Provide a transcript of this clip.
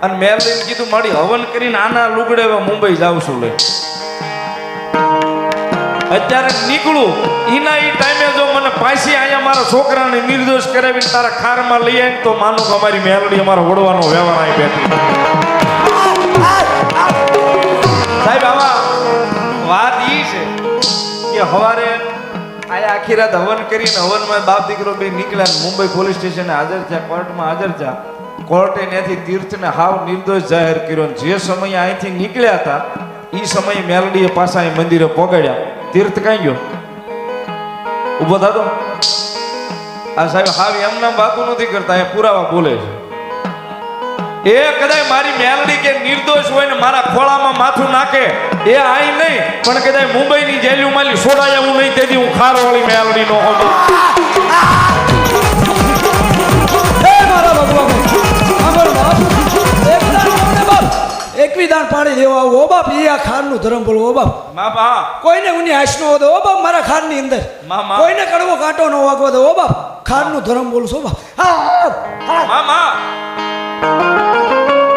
અને મેલડીને કીધું મારી હવન કરીને આના લુગડે મુંબઈ જાઉં છું લઈ અત્યારે નીકળું એના એ ટાઈમે જો મને પાછી અહીંયા મારા છોકરાને નિર્દોષ કરાવીને તારા ખારમાં લઈ આવીને તો માનું કે અમારી મેલડી અમારો વડવાનો વ્યવહાર અહીં બેઠી સાહેબ આમાં વાત ઈ છે કે સવારે આયા આખી રાત હવન કરીને હવનમાં બાપ દીકરો બે નીકળ્યા મુંબઈ પોલીસ સ્ટેશને હાજર થયા કોર્ટમાં હાજર થયા કોર્ટે ત્યાંથી તીર્થને હાવ નિર્દોષ જાહેર કર્યો જે સમયે અહીંથી નીકળ્યા હતા એ સમયે મેલડીએ પાછા અહીં મંદિરે પહોંચાડ્યા તીર્થ કઈ ગયો ઉભો થતો આ સાહેબ હાવ એમના વાતું નથી કરતા એ પુરાવા બોલે છે એ કદાચ મારી મેલડી કે નિર્દોષ હોય ને મારા ખોળામાં માથું નાખે એ આઈ નહીં પણ કદાચ મુંબઈની જેલું માલી છોડાય હું નહીં તેથી હું ખારવાળી મેલડી નો હોતો એક વિધાન પાડી દેવા ઓ બાપ એ આ ખારનું ધર્મ બોલો ઓ બાપ મામા કોઈને ઉની આશ નો દો ઓ બાપ મારા ખારની અંદર કોઈને કડવો કાંટો ન વાગવા દો ઓ બાપ ખારનું ધર્મ બોલું છો બાપ મામા